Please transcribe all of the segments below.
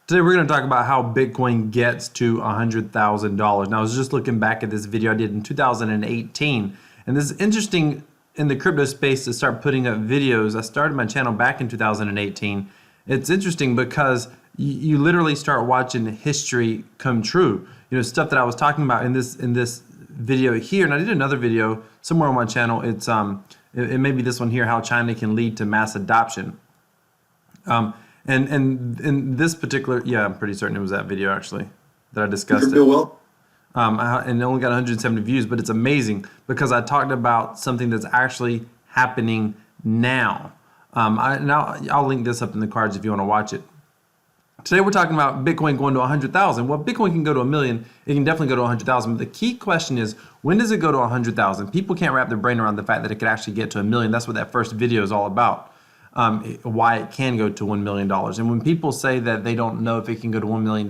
Today we're going to talk about how Bitcoin gets to $100,000. Now I was just looking back at this video I did in 2018, and this is interesting in the crypto space to start putting up videos. I started my channel back in 2018. It's interesting because you literally start watching history come true. You know, stuff that I was talking about in this video here, and I did another video somewhere on my channel. It may be this one here, how China can lead to mass adoption. And in this particular, yeah, I'm pretty certain it was that video actually that I discussed it. Well, And it only got 170 views, but it's amazing because I talked about something that's actually happening now. I'll link this up in the cards if you want to watch it. Today we're talking about Bitcoin going to 100,000. Well, Bitcoin can go to 1 million. It can definitely go to 100,000. But the key question is, when does it go to 100,000? People can't wrap their brain around the fact that it could actually get to 1 million. That's what that first video is all about. Why it can go to $1 million. And when people say that they don't know if it can go to $1 million,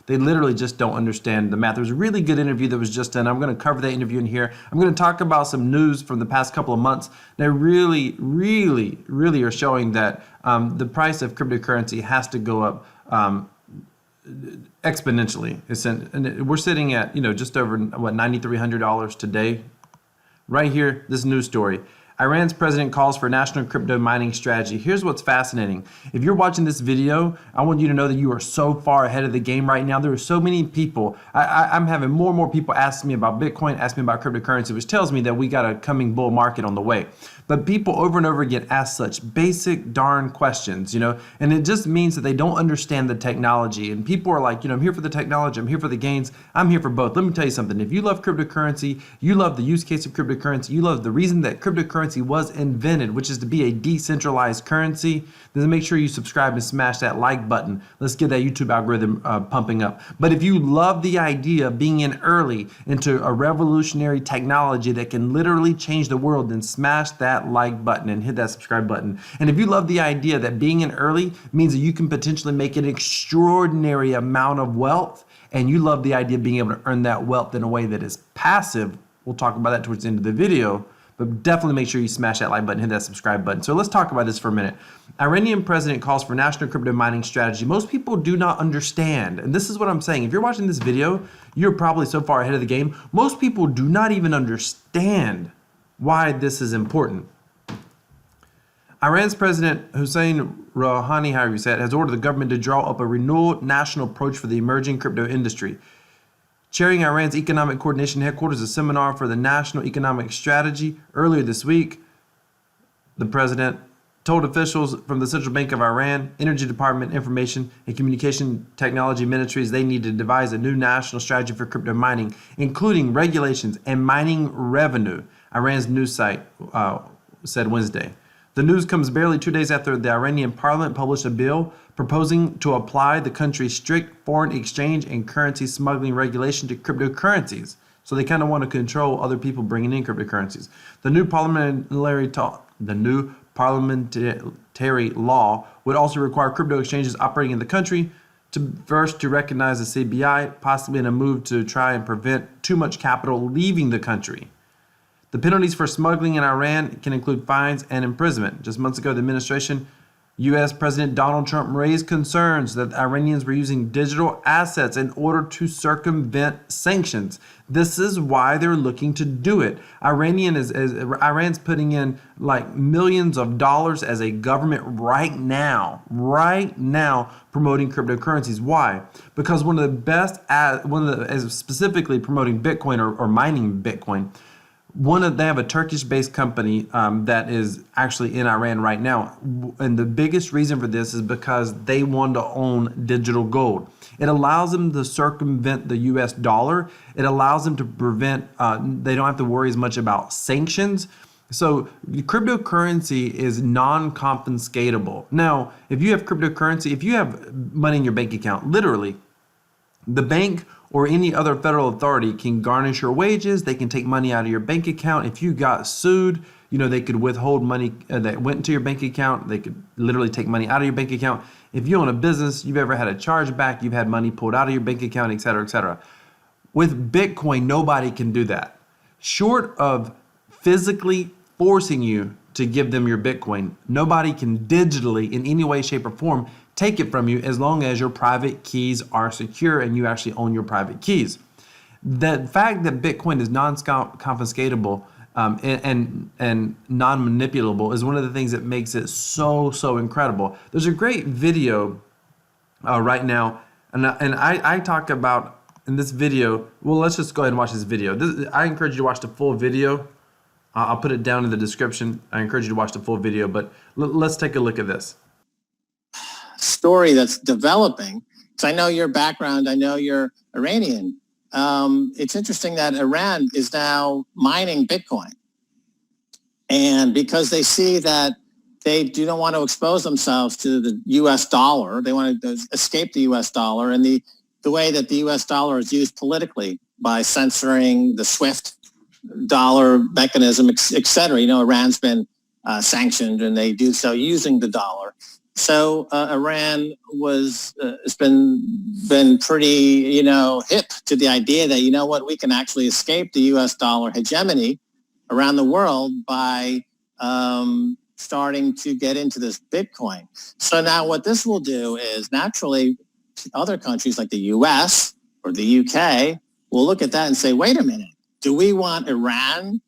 they literally just don't understand the math. There was a really good interview that was just done. I'm going to cover that interview in here. I'm going to talk about some news from the past couple of months that really are showing that the price of cryptocurrency has to go up exponentially. And we're sitting at, just over what, $9,300 today. Right here, this news story. Iran's president calls for a national crypto mining strategy. Here's what's fascinating. If you're watching this video, I want you to know that you are so far ahead of the game right now. There are so many people. I'm having more and more people ask me about Bitcoin, ask me about cryptocurrency, which tells me that we got a coming bull market on the way. But people over and over again ask such basic darn questions, and it just means that they don't understand the technology. And people are like, I'm here for the technology, I'm here for the gains, I'm here for both. Let me tell you something. If you love cryptocurrency, you love the use case of cryptocurrency, you love the reason that cryptocurrency was invented, which is to be a decentralized currency, then make sure you subscribe and smash that like button. Let's get that YouTube algorithm pumping up. But if you love the idea of being in early into a revolutionary technology that can literally change the world, then smash that like button and hit that subscribe button. And if you love the idea that being in early means that you can potentially make an extraordinary amount of wealth, and you love the idea of being able to earn that wealth in a way that is passive, we'll talk about that towards the end of the video. But definitely make sure you smash that like button, hit that subscribe button. So let's talk about this for a minute. Iranian president calls for national crypto mining strategy. Most people do not understand. And this is what I'm saying. If you're watching this video, you're probably so far ahead of the game. Most people do not even understand why this is important. Iran's President Hussein Rouhani, however you say it, has ordered the government to draw up a renewed national approach for the emerging crypto industry. Chairing Iran's Economic Coordination Headquarters, a seminar for the National Economic Strategy earlier this week, the president told officials from the Central Bank of Iran, Energy Department, Information and Communication Technology Ministries they need to devise a new national strategy for crypto mining, including regulations and mining revenue, Iran's news site said Wednesday. The news comes barely 2 days after the Iranian parliament published a bill proposing to apply the country's strict foreign exchange and currency smuggling regulation to cryptocurrencies. So they kind of want to control other people bringing in cryptocurrencies. The new parliamentary law would also require crypto exchanges operating in the country to recognize the CBI, possibly in a move to try and prevent too much capital leaving the country. The penalties for smuggling in Iran can include fines and imprisonment. Just months ago, the administration, U.S. President Donald Trump raised concerns that Iranians were using digital assets in order to circumvent sanctions. This is why they're looking to do it. Iran's putting in like millions of dollars as a government right now, promoting cryptocurrencies. Why? Because one of the best, specifically promoting Bitcoin or mining Bitcoin. They have a Turkish-based company that is actually in Iran right now. And the biggest reason for this is because they want to own digital gold. It allows them to circumvent the US dollar. It allows them to prevent, they don't have to worry as much about sanctions. So cryptocurrency is non-confiscatable. Now, if you have cryptocurrency, if you have money in your bank account, literally, the bank or any other federal authority can garnish your wages. They can take money out of your bank account. If you got sued, they could withhold money that went into your bank account. They could literally take money out of your bank account. If you own a business, you've ever had a chargeback, you've had money pulled out of your bank account, et cetera, et cetera. With Bitcoin, nobody can do that. Short of physically forcing you to give them your Bitcoin, nobody can digitally, in any way, shape, or form, take it from you as long as your private keys are secure and you actually own your private keys. The fact that Bitcoin is non-confiscatable and non-manipulable is one of the things that makes it so incredible. There's a great video right now, and I talk about in this video. Well, let's just go ahead and watch this video. I encourage you to watch the full video. I'll put it down in the description. I encourage you to watch the full video, but let's take a look at this story that's developing. So I know your background. I know you're Iranian. It's interesting that Iran is now mining Bitcoin. And because they see that they do not want to expose themselves to the U.S. dollar, they want to escape the U.S. dollar and the way that the U.S. dollar is used politically by censoring the SWIFT dollar mechanism, et cetera. Iran's been sanctioned and they do so using the dollar. So Iran has been pretty, hip to the idea that, we can actually escape the U.S. dollar hegemony around the world by starting to get into this Bitcoin. So now what this will do is naturally other countries like the U.S. or the U.K. will look at that and say, wait a minute, do we want Iran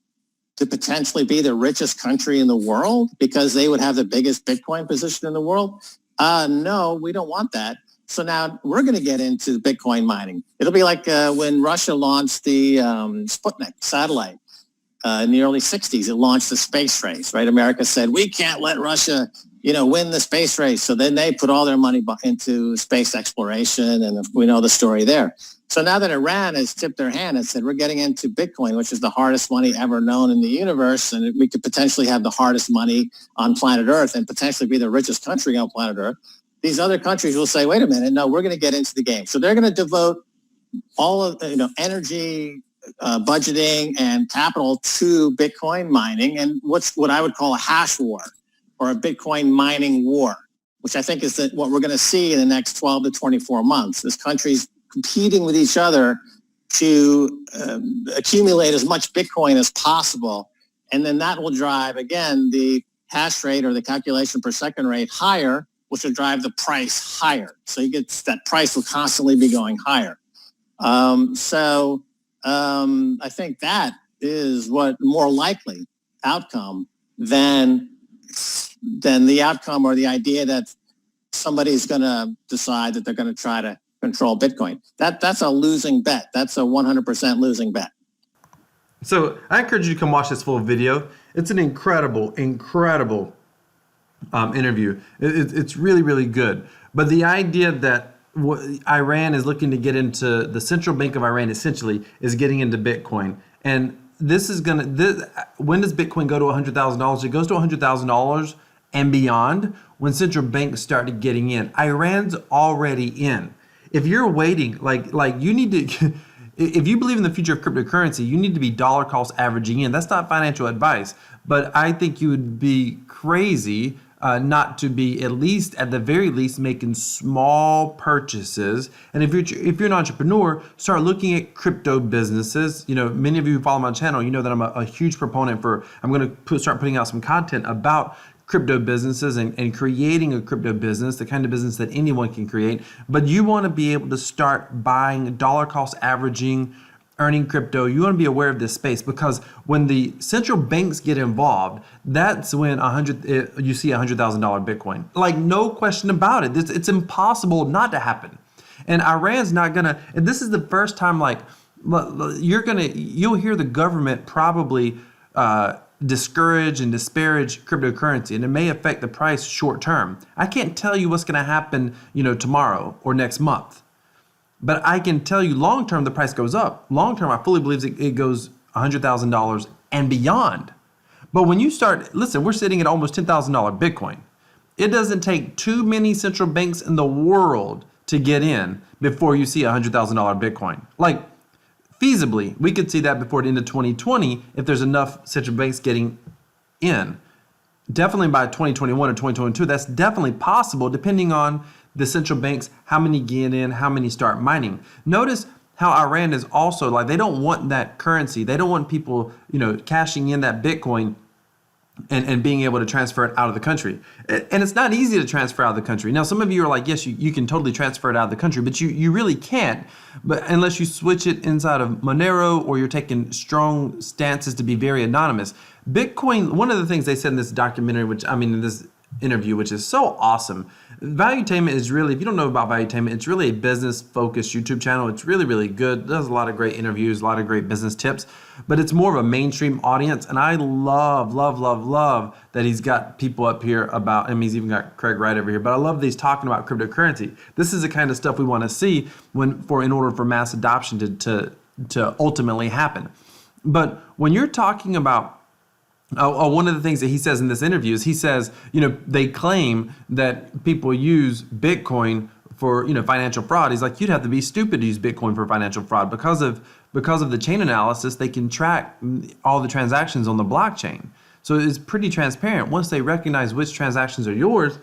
to potentially be the richest country in the world because they would have the biggest Bitcoin position in the world? No, we don't want that. So now we're going to get into Bitcoin mining. It'll be like when Russia launched the Sputnik satellite in the early 60s. It launched the space race, right? America said, we can't let Russia, win the space race. So then they put all their money into space exploration, and we know the story there. So now that Iran has tipped their hand and said, we're getting into Bitcoin, which is the hardest money ever known in the universe, and we could potentially have the hardest money on planet Earth and potentially be the richest country on planet Earth, these other countries will say, wait a minute, no, we're going to get into the game. So they're going to devote all of, energy, budgeting and capital to Bitcoin mining and what I would call a hash war or a Bitcoin mining war, which I think is what we're going to see in the next 12 to 24 months as countries competing with each other to accumulate as much Bitcoin as possible. And then that will drive, again, the hash rate or the calculation per second rate higher, which will drive the price higher. So you get that price will constantly be going higher. I think that is what more likely outcome than the outcome or the idea that somebody's going to decide that they're going to try to control Bitcoin. That's a losing bet. That's a 100% losing bet. So I encourage you to come watch this full video. It's an incredible interview. It's really good. But the idea that Iran is looking to get into, the central bank of Iran essentially is getting into Bitcoin. And this is when does Bitcoin go to $100,000? It goes to $100,000 and beyond when central banks started getting in. Iran's already in. If you're waiting, like you need to, if you believe in the future of cryptocurrency, you need to be dollar cost averaging in. That's not financial advice, but I think you would be crazy not to be at the very least making small purchases. And if you're an entrepreneur, start looking at crypto businesses. Many of you who follow my channel, you know that I'm a huge proponent I'm going to start putting out some content about crypto businesses and creating a crypto business, the kind of business that anyone can create. But you want to be able to start buying dollar cost averaging, earning crypto. You want to be aware of this space, because when the central banks get involved, that's when you see $100,000 Bitcoin. Like, no question about it. It's impossible not to happen. And Iran's not gonna. And this is the first time you'll hear the government probably discourage and disparage cryptocurrency, and it may affect the price short term. I can't tell you what's going to happen, tomorrow or next month, but I can tell you long term the price goes up. Long term, I fully believe it goes $100,000 and beyond. But when you start, listen, we're sitting at almost $10,000 Bitcoin. It doesn't take too many central banks in the world to get in before you see $100,000 Bitcoin. Like, feasibly, we could see that before the end of 2020 if there's enough central banks getting in. Definitely by 2021 or 2022, that's definitely possible depending on the central banks, how many get in, how many start mining. Notice how Iran is also they don't want that currency. They don't want people, cashing in that Bitcoin and being able to transfer it out of the country. And it's not easy to transfer out of the country. Now, some of you are like, yes, you can totally transfer it out of the country, but you really can't, but unless you switch it inside of Monero or you're taking strong stances to be very anonymous. Bitcoin, one of the things they said in this documentary, in this interview, which is so awesome. Valutainment is really, if you don't know about Valutainment, it's really a business-focused YouTube channel. It's really, really good. It does a lot of great interviews, a lot of great business tips, but it's more of a mainstream audience. And I love that he's got people up here about, and he's even got Craig Wright over here, but I love that he's talking about cryptocurrency. This is the kind of stuff we want to see in order for mass adoption to ultimately happen. But when you're talking about one of the things that he says in this interview is he says, they claim that people use Bitcoin for, financial fraud. He's like, you'd have to be stupid to use Bitcoin for financial fraud because of the chain analysis. They can track all the transactions on the blockchain. So it's pretty transparent. Once they recognize which transactions are yours,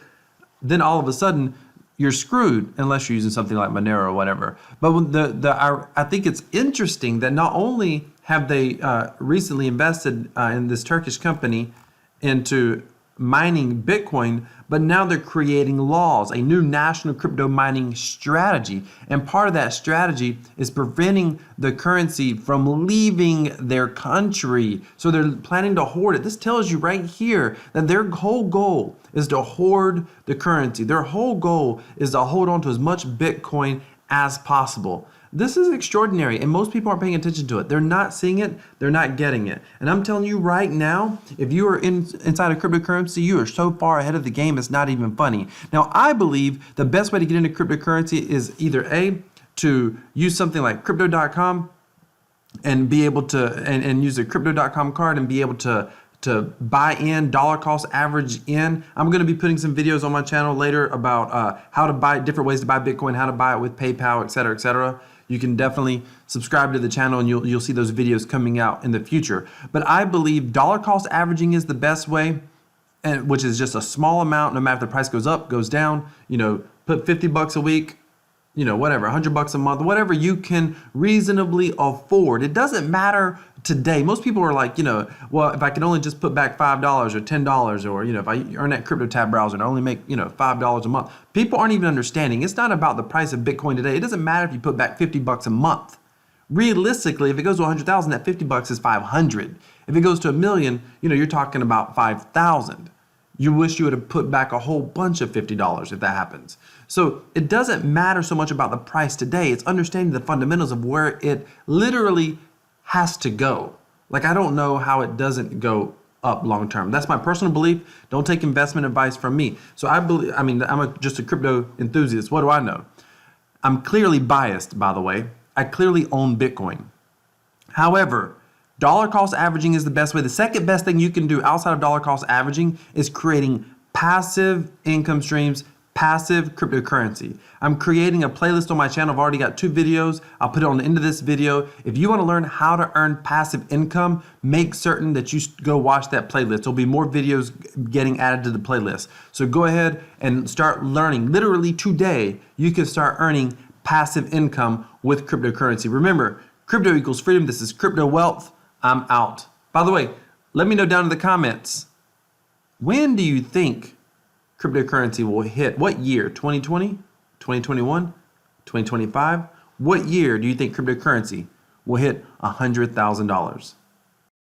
then all of a sudden you're screwed unless you're using something like Monero or whatever. But I think it's interesting that not only have they recently invested in this Turkish company into mining Bitcoin, but now they're creating laws, a new national crypto mining strategy. And part of that strategy is preventing the currency from leaving their country. So they're planning to hoard it. This tells you right here that their whole goal is to hoard the currency. Their whole goal is to hold on to as much Bitcoin as possible. This is extraordinary, and most people aren't paying attention to it. They're not seeing it. They're not getting it. And I'm telling you right now, if you are inside of cryptocurrency, you are so far ahead of the game, it's not even funny. Now, I believe the best way to get into cryptocurrency is either to use something like crypto.com and be able to, and use a crypto.com card and be able to buy in, dollar cost average in. I'm going to be putting some videos on my channel later about how to buy, different ways to buy Bitcoin, how to buy it with PayPal, et cetera, et cetera. You can definitely subscribe to the channel and you'll see those videos coming out in the future. But I believe dollar cost averaging is the best way, and which is just a small amount, no matter if the price goes up, goes down, put 50 bucks a week, whatever, 100 bucks a month, whatever you can reasonably afford. It doesn't matter today. Most people are like, well, if I can only just put back $5 or $10 or, if I earn that crypto tab browser and I only make, $5 a month. People aren't even understanding. It's not about the price of Bitcoin today. It doesn't matter if you put back 50 bucks a month. Realistically, if it goes to 100,000, that 50 bucks is 500. If it goes to $1 million, you're talking about 5,000. You wish you would have put back a whole bunch of $50 if that happens. So it doesn't matter so much about the price today. It's understanding the fundamentals of where it literally has to go. Like, I don't know how it doesn't go up long term. That's my personal belief. Don't take investment advice from me. So I'm just a crypto enthusiast. What do I know? I'm clearly biased, by the way. I clearly own Bitcoin. However, dollar cost averaging is the best way. The second best thing you can do outside of dollar cost averaging is creating passive income streams, passive cryptocurrency. I'm creating a playlist on my channel. I've already got 2 videos. I'll put it on the end of this video. If you want to learn how to earn passive income, make certain that you go watch that playlist. There'll be more videos getting added to the playlist. So go ahead and start learning. Literally today, you can start earning passive income with cryptocurrency. Remember, crypto equals freedom. This is Crypto Wealth. I'm out. By the way, let me know down in the comments, when do you think cryptocurrency will hit? What year? 2020? 2021? 2025? What year do you think cryptocurrency will hit $100,000?